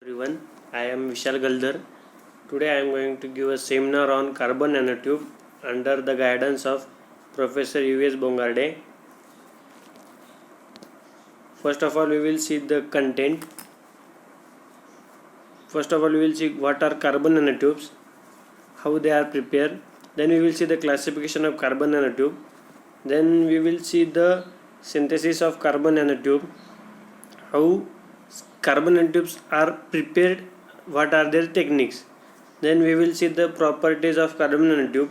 Everyone, I am Vishal Galdar. Today I am going to give a seminar on carbon nanotube under the guidance of Professor U.S. Bongarde. First of all, we will see the content. First of all, we will see what are carbon nanotubes, how they are prepared. Then we will see the classification of carbon nanotube. Then we will see the synthesis of carbon nanotube, how carbon nanotubes are prepared, what are their techniques. Then we will see the properties of carbon nanotube.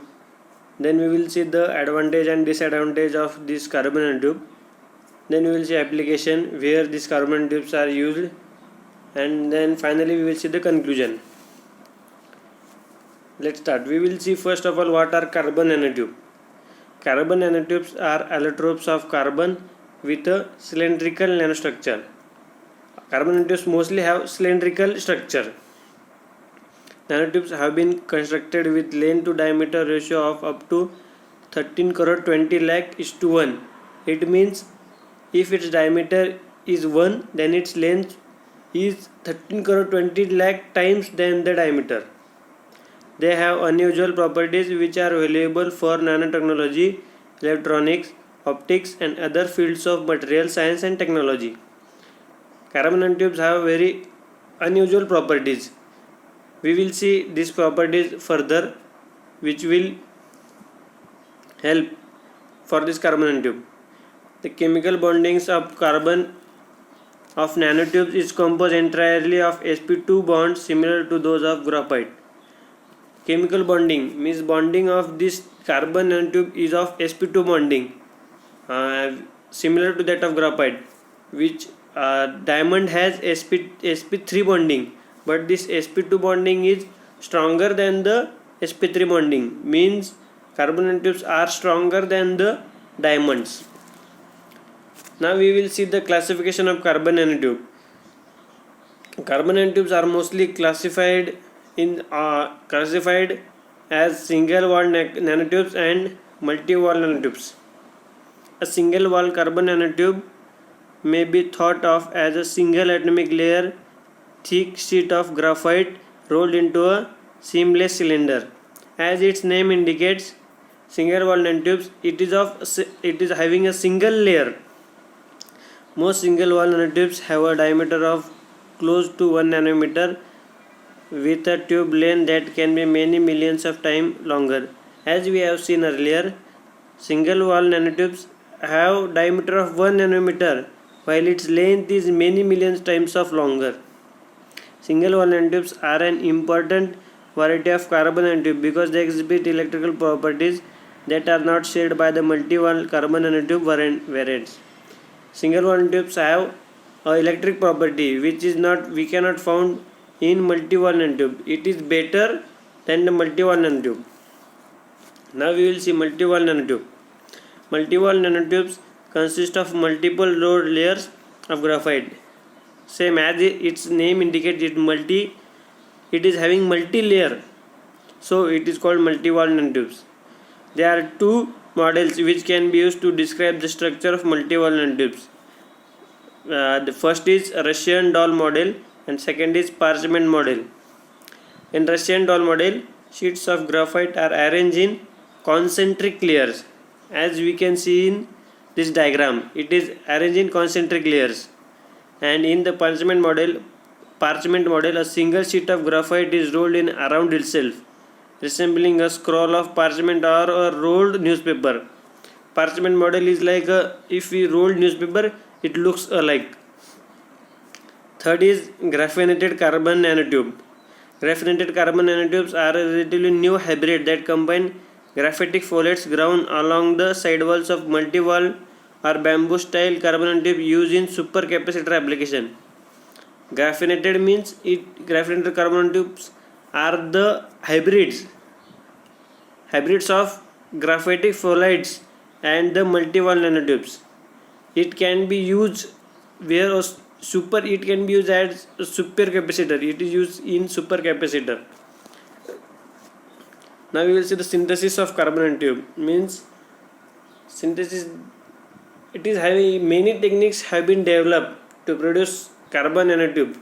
Then we will see the advantage and disadvantage of this carbon nanotube. Then we will see application where these carbon nanotubes are used, and then finally we will see the conclusion. Let's start. We will see first of all what are carbon nanotube. Carbon nanotubes are allotropes of carbon with a cylindrical nanostructure. Carbon nanotubes mostly have cylindrical structure. Nanotubes have been constructed with length to diameter ratio of up to 13 crore 20 lakh is to 1. It means if its diameter is 1, then its length is 13 crore 20 lakh times than the diameter. They have unusual properties which are valuable for nanotechnology, electronics, optics and other fields of material science and technology. Carbon nanotubes have very unusual properties. We will see these properties further, which will help for this carbon nanotube. The chemical bondings of carbon of nanotubes is composed entirely of sp2 bonds similar to those of graphite. Chemical bonding means bonding of this carbon nanotube is of sp2 bonding, similar to that of graphite, which diamond has sp3 bonding, but this sp2 bonding is stronger than the sp3 bonding, means carbon nanotubes are stronger than the diamonds. Now we will see the classification of carbon nanotube. Carbon nanotubes are mostly classified as single wall nanotubes and multi-wall nanotubes. A single wall carbon nanotube may be thought of as a single atomic layer thick sheet of graphite rolled into a seamless cylinder. As its name indicates, single wall nanotubes, it is having a single layer. Most single wall nanotubes have a diameter of close to 1 nanometer with a tube length that can be many millions of times longer. As we have seen earlier, single wall nanotubes have diameter of 1 nanometer while its length is many millions times of longer. Single wall nanotubes are an important variety of carbon nanotube because they exhibit electrical properties that are not shared by the multi-wall carbon nanotube variants. Single wall nanotubes have an electric property which is not we cannot found in multi-wall nanotube. It is better than the multi-wall nanotube. Now we will see multi-wall nanotube. Multi-wall nanotubes consist of multiple layers of graphite. Same as its name indicates, it is having multi-layer, so it is called multi-wall nanotubes. There are two models which can be used to describe the structure of multi-wall nanotubes. The first is Russian doll model and second is parchment model. In Russian doll model, sheets of graphite are arranged in concentric layers. As we can see in this diagram, it is arranged in concentric layers. And in the parchment model, a single sheet of graphite is rolled in around itself, resembling a scroll of parchment or a rolled newspaper. Parchment model is like if we roll newspaper, it looks alike. Third is graphinated carbon nanotube. Graphinated carbon nanotubes are a relatively new hybrid that combine graphitic follets ground along the sidewalls of multi-wall or bamboo style carbon nanotube used in supercapacitor application. Graphinated means graphinated carbon nanotubes are the hybrids of graphitic follets and the multi-wall nanotubes. It can be used as a supercapacitor. It is used in supercapacitor. Now we will see the synthesis of carbon nanotube. Means synthesis, it is having many techniques have been developed to produce carbon nanotube.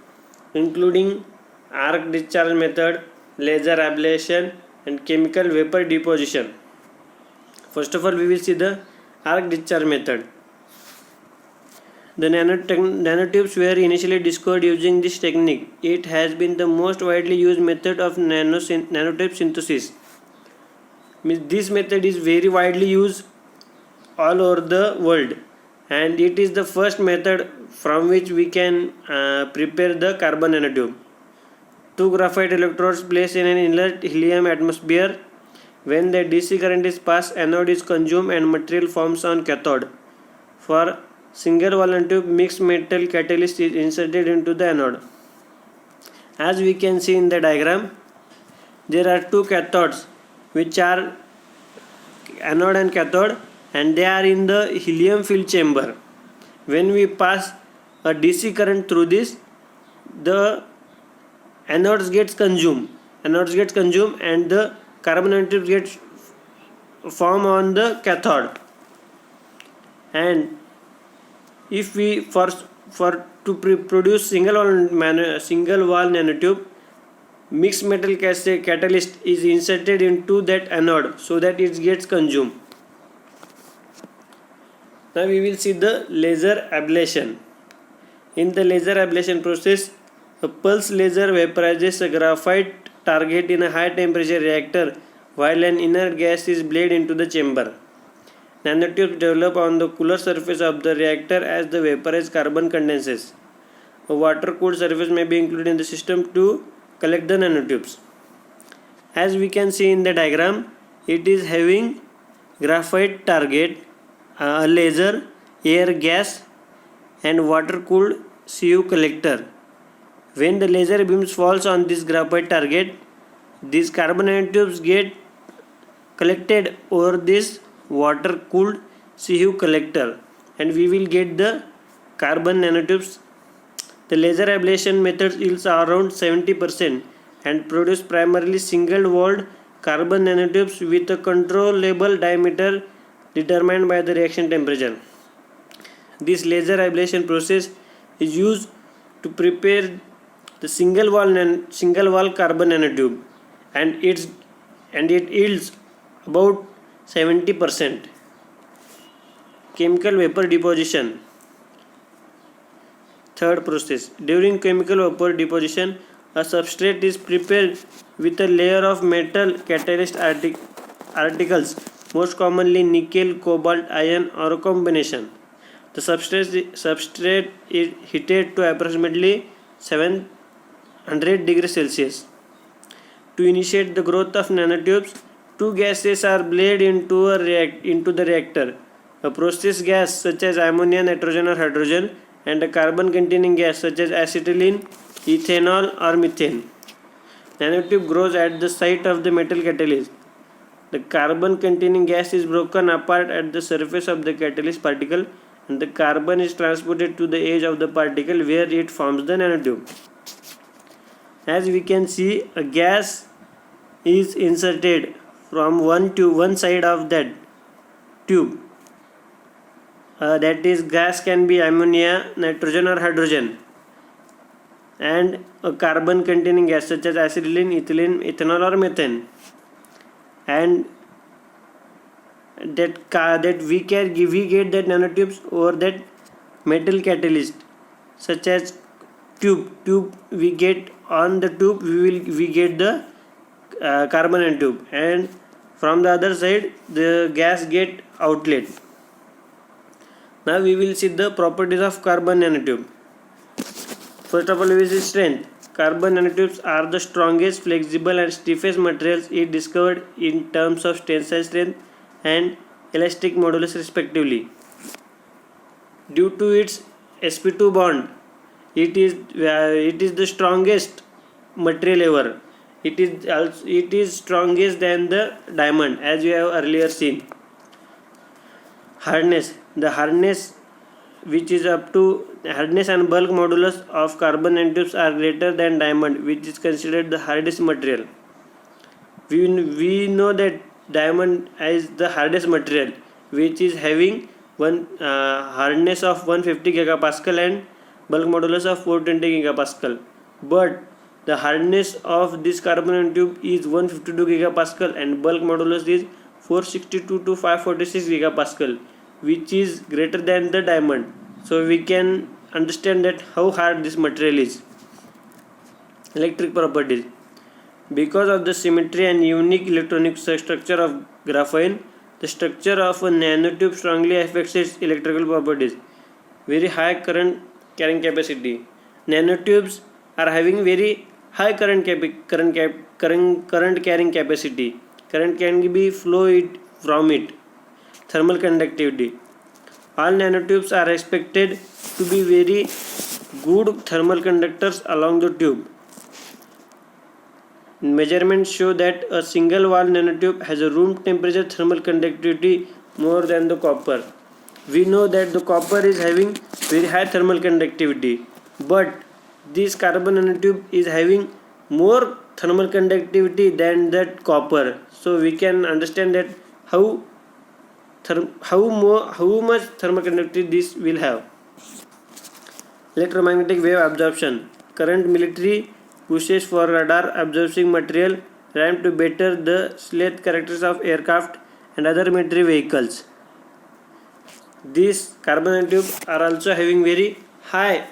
including arc discharge method, laser ablation and chemical vapor deposition. First of all, we will see the arc discharge method. The nanotubes were initially discovered using this technique. It has been the most widely used method of nanotube synthesis. This method is very widely used all over the world, and it is the first method from which we can prepare the carbon nanotube. Two graphite electrodes placed in an inert helium atmosphere. When the DC current is passed, anode is consumed and material forms on cathode. For single wall nanotube, mixed metal catalyst is inserted into the anode. As we can see in the diagram, there are two cathodes which are anode and cathode, and they are in the helium filled chamber. When we pass a DC current through this, the anodes gets consumed and the carbon nanotubes gets formed on the cathode. And if we produce single wall nanotube, mixed metal catalyst is inserted into that anode so that it gets consumed. Now we will see the laser ablation. In the laser ablation process, a pulse laser vaporizes a graphite target in a high temperature reactor while an inert gas is bled into the chamber. Nanotubes develop on the cooler surface of the reactor as the vaporized carbon condenses. A water-cooled surface may be included in the system to collect the nanotubes. As we can see in the diagram, it is having graphite target, a laser, air gas and water-cooled CU collector. When the laser beams falls on this graphite target, these carbon nanotubes get collected over this water cooled CU collector, and we will get the carbon nanotubes. The laser ablation method yields around 70% and produce primarily single walled carbon nanotubes with a controllable diameter determined by the reaction temperature. This laser ablation process is used to prepare the single wall carbon nanotube, and it yields about 70%. Chemical vapor deposition. Third process. During chemical vapor deposition, a substrate is prepared with a layer of metal catalyst articles, most commonly nickel, cobalt, iron or a combination. The substrate is heated to approximately 700 degrees Celsius. To initiate the growth of nanotubes, two gases are bled into the reactor. A process gas such as ammonia, nitrogen or hydrogen, and a carbon containing gas such as acetylene, ethanol or methane. Nanotube grows at the site of the metal catalyst. The carbon containing gas is broken apart at the surface of the catalyst particle, and the carbon is transported to the edge of the particle where it forms the nanotube. As we can see, a gas is inserted from one side of that tube. That is, gas can be ammonia, nitrogen or hydrogen, and a carbon containing gas such as acetylene, ethylene, ethanol or methane. And that we get that nanotubes over that metal catalyst, such as tube we get on the tube, we get the carbon nanotube, and from the other side the gas get outlet. Now we will see the properties of carbon nanotube. First of all, we will see strength. Carbon nanotubes are the strongest, flexible and stiffest materials it discovered in terms of tensile strength and elastic modulus respectively. Due to its sp2 bond, it is the strongest material ever. It is strongest than the diamond, as we have earlier seen. Hardness. The hardness which is up to hardness and bulk modulus of carbon nanotubes are greater than diamond, which is considered the hardest material. We know that diamond is the hardest material, which is having hardness of 150 gigapascal and bulk modulus of 420 gigapascal. but the hardness of this carbon nanotube is 152 gigapascal and bulk modulus is 462 to 546 gigapascal, which is greater than the diamond. So we can understand that how hard this material is. Electric properties. Because of the symmetry and unique electronic structure of graphene, the structure of a nanotube strongly affects its electrical properties. Very high current carrying capacity. Nanotubes are having very high current carrying capacity. Current can be flowed from it. Thermal conductivity. All nanotubes are expected to be very good thermal conductors along the tube. Measurements show that a single wall nanotube has a room temperature thermal conductivity more than the copper. We know that the copper is having very high thermal conductivity, but this carbon nanotube is having more thermal conductivity than that copper. So we can understand that how much thermal conductivity this will have. Electromagnetic wave absorption. Current military pushes for radar absorbing material ramped to better the stealth characteristics of aircraft and other military vehicles. These carbon nanotubes are also having very high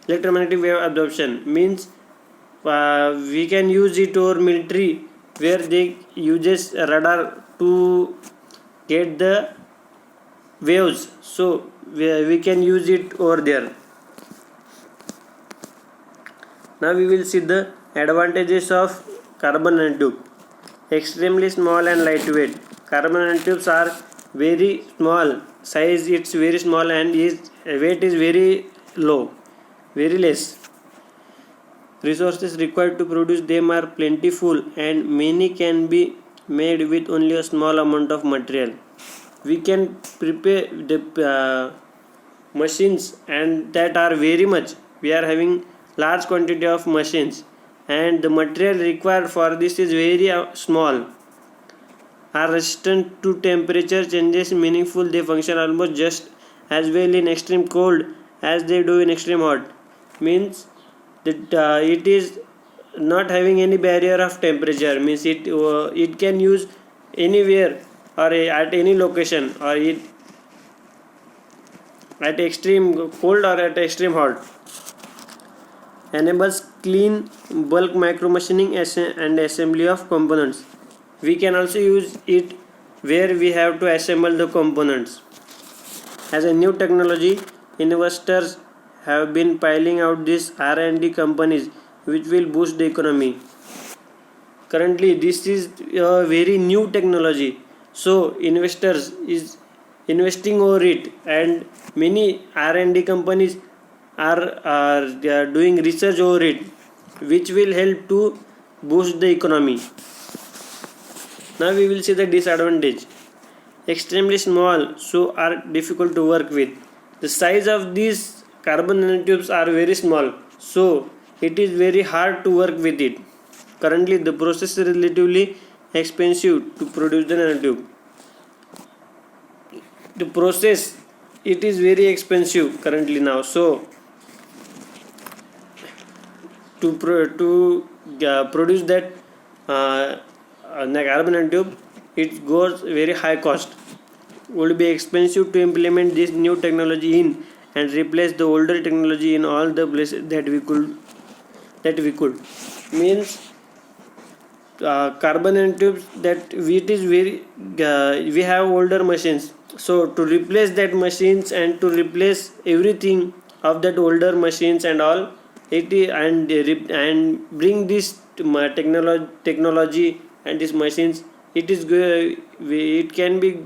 electromagnetic wave absorption, means we can use it over military where they uses radar to get the waves, so we can use it over there. Now we will see the advantages of carbon nanotube. Extremely small and lightweight. Carbon nanotubes are very small, size it's very small and weight is very low, very less. Resources required to produce them are plentiful and many can be made with only a small amount of material. We can prepare the machines and that are very much. We are having large quantity of machines and the material required for this is very small, are resistant to temperature changes meaningful. They function almost just as well in extreme cold as they do in extreme hot, means that it is not having any barrier of temperature, means it can use anywhere or at any location, or it at extreme cold or at extreme hot. Enables clean bulk micro machining and assembly of components. We can also use it where we have to assemble the components. As a new technology, investors have been piling out these R&D companies which will boost the economy. Currently this is a very new technology, so investors is investing over it and many R&D companies are doing research over it, which will help to boost the economy. Now we will see the disadvantage. Extremely small, so are difficult to work with. The size of these carbon nanotubes are very small, so it is very hard to work with it. Currently the process is relatively expensive to produce the nanotube. The process, it is very expensive currently now, so to produce that carbon nanotube, it goes very high cost. Would be expensive to implement this new technology in and replace the older technology in all the places that we could. Means carbon nanotubes that it is very we have older machines, so to replace that machines and to replace everything of that older machines and all and bring this technology and these machines, it can be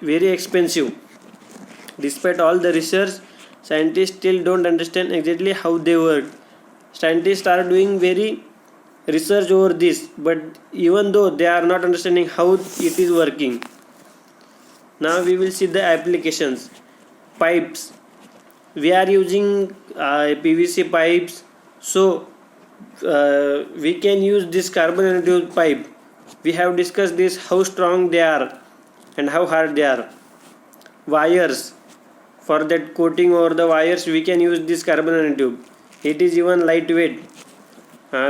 very expensive. Despite all the research, scientists still don't understand exactly how they work. Scientists are doing very research over this, but even though they are not understanding how it is working. Now we will see the applications. Pipes. We are using PVC pipes, so we can use this carbon nanotube pipe. We have discussed this, how strong they are and how hard they are. Wires. For that coating over the wires, we can use this carbon nanotube. It is even lightweight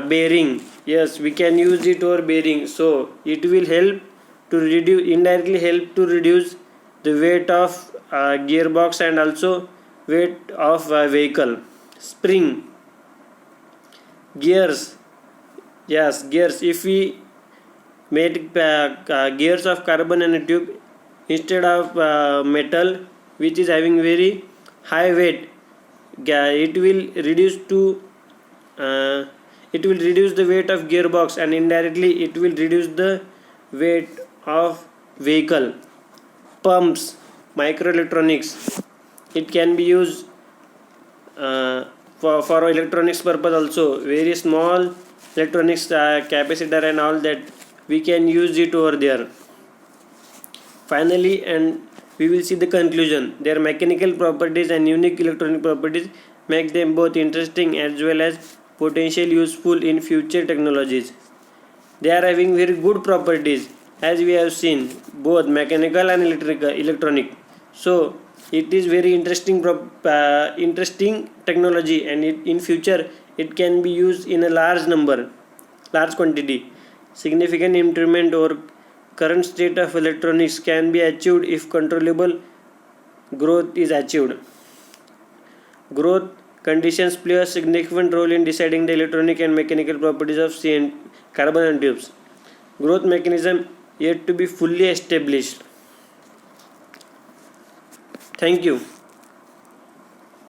bearing. Yes, we can use it over bearing. So it will help to reduce, indirectly help to reduce the weight of gearbox and also weight of vehicle. Spring, gears. Yes, gears. If we made gears of carbon nanotube instead of metal, which is having very high weight, it will reduce to it will reduce the weight of gearbox and indirectly it will reduce the weight of vehicle. Pumps, microelectronics, it can be used for electronics purpose also. Very small electronics capacitor and all that, we can use it over there. Finally, and we will see the conclusion, their mechanical properties and unique electronic properties make them both interesting as well as potentially useful in future technologies. They are having very good properties, as we have seen, both mechanical and electronic. So it is very interesting technology, and in future it can be used in a large quantity. Significant improvement over current state of electronics can be achieved if controllable growth is achieved. Growth conditions play a significant role in deciding the electronic and mechanical properties of carbon nanotubes. Growth mechanism yet to be fully established. Thank you.